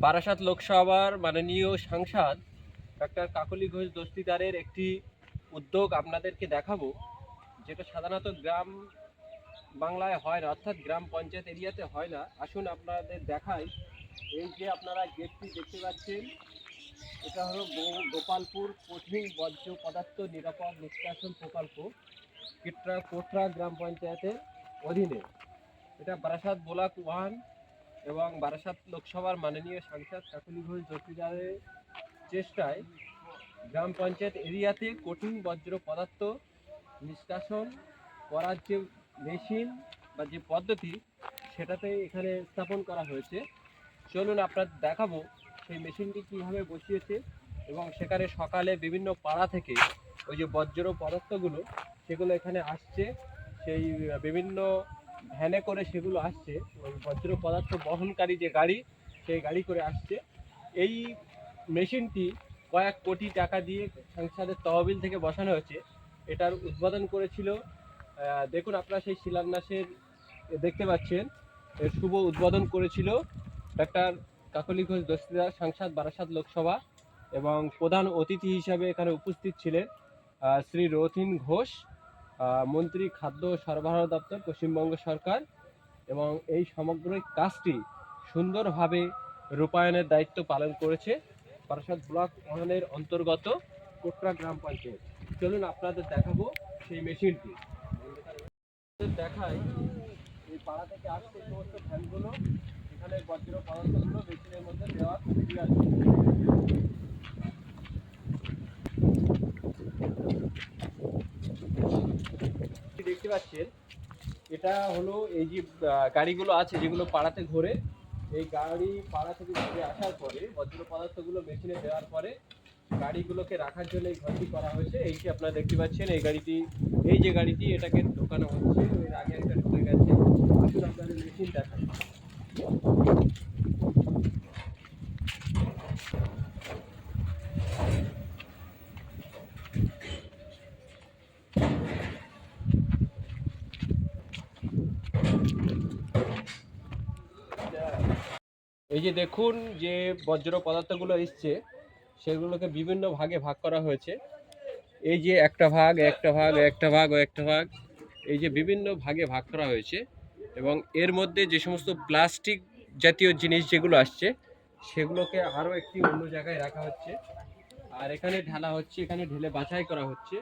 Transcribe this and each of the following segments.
বারাসাত লোকসভার মাননীয় সাংসদ ডক্টর কাকলি ঘোষ দস্তিদারের একটি উদ্যোগ আপনাদেরকে দেখাবো, যেটা সাধারণত গ্রাম বাংলায় হয় না, অর্থাৎ গ্রাম পঞ্চায়েত এরিয়াতে হয় না। আসুন আপনাদের দেখাই। এই যে আপনারা গেটটি দেখতে পাচ্ছেন, এটা হলো গোপালপুর কঠিন বর্জ্য পদার্থ নিরাপদ নিষ্কাশন প্রকল্প কোটরা গ্রাম পঞ্চায়েতের অধীনে। এটা বারাসাত ব্লক 1 এবং বারাসাত লোকসভার মাননীয় সাংসদ কাকলি ঘোষ দস্তিদারের চেষ্টায় গ্রাম পঞ্চায়েত এরিয়াতে কঠিন বর্জ্য পদার্থ নিষ্কাশন করার যে মেশিন বা যে পদ্ধতি, সেটাতে এখানে স্থাপন করা হয়েছে। চলুন আপনাদের দেখাবো সেই মেশিনটি কীভাবে বসিয়েছে এবং সেখানে সকালে বিভিন্ন পাড়া থেকে ওই যে বর্জ্য পদার্থগুলো সেগুলো এখানে আসছে, সেই বিভিন্ন ভ্যানে করে সেগুলো আসছে। ওই বর্জ্য পদার্থ বহনকারী যে গাড়ি, সেই গাড়ি করে আসছে। এই মেশিনটি কয়েক কোটি টাকা দিয়ে সংসদের তহবিল থেকে বসানো হয়েছে। এটার উদ্বোধন করেছিল, দেখুন আপনারা সেই শিলান্যাসের দেখতে পাচ্ছেন, এর শুভ উদ্বোধন করেছিল ডাক্তার কাকলি ঘোষ দস্তিদার, সাংসদ বারাসাত লোকসভা। এবং প্রধান অতিথি হিসাবে এখানে উপস্থিত ছিলেন শ্রী রথীন ঘোষ, মন্ত্রী খাদ্য সরবরাহ দপ্তর, পশ্চিমবঙ্গ সরকার। এবং এই সমগ্র কাজটি সুন্দরভাবে রূপায়ণের দায়িত্ব পালন করেছে বারাসাত ব্লক 1 অন্তর্গত কোটরা গ্রাম পঞ্চায়েত। চলুন আপনাদের দেখাবো সেই মেশিনটি। দেখাই এই পাড়া থেকে আসছে সমস্ত ভ্যানগুলো, এখানে বর্জ্য পদার্থগুলো মেশিনের মধ্যে দেওয়া আছে। দেখতে পাচ্ছেন, এটা হলো এই যে গাড়িগুলো আছে যেগুলো পাড়াতে ঘোরে। এই গাড়ি পাড়া থেকে ঘুরে আসার পরে বর্জ্য পদার্থগুলো মেশিনে দেওয়ার পরে গাড়িগুলোকে রাখার জন্য এই ঘরটি করা হয়েছে। এই যে আপনারা দেখতে পাচ্ছেন, এই গাড়িটি, এই যে গাড়িটি, এটাকে ঢোকানো হচ্ছে। এর আগে একটা ঢুকে গেছে। আসুন আপনাদের মেশিন দেখান। এই যে দেখুন, যে বর্জ্য পদার্থগুলো এসছে সেগুলোকে বিভিন্ন ভাগে ভাগ করা হয়েছে। এই যে একটা ভাগ, একটা ভাগ, একটা ভাগ ও একটা ভাগ, এই যে বিভিন্ন ভাগে ভাগ করা হয়েছে। এবং এর মধ্যে যে সমস্ত প্লাস্টিক জাতীয় জিনিস যেগুলো আসছে সেগুলোকে আরও একটি অন্য জায়গায় রাখা হচ্ছে। আর এখানে ঢালা হচ্ছে, এখানে ঢেলে বাছাই করা হচ্ছে,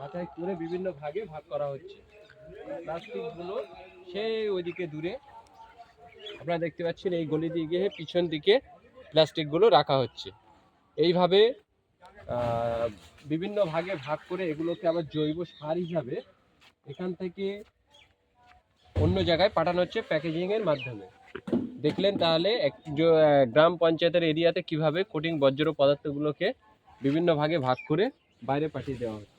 বাছাই করে বিভিন্ন ভাগে ভাগ করা হচ্ছে। প্লাস্টিকগুলো সেই ওইদিকে দূরে আপনারা দেখতে পাচ্ছেন, এই গলি দিকে পিছন দিকে প্লাস্টিকগুলো রাখা হচ্ছে। এইভাবে বিভিন্ন ভাগে ভাগ করে এগুলোকে আবার জৈব সার হিসাবে এখান থেকে অন্য জায়গায় পাঠানো হচ্ছে প্যাকেজিংয়ের মাধ্যমে। দেখলেন তাহলে গ্রাম পঞ্চায়েতের এরিয়াতে কিভাবে কঠিন বর্জ্য পদার্থগুলোকে বিভিন্ন ভাগে ভাগ করে বাইরে পাঠিয়ে দেওয়া হচ্ছে।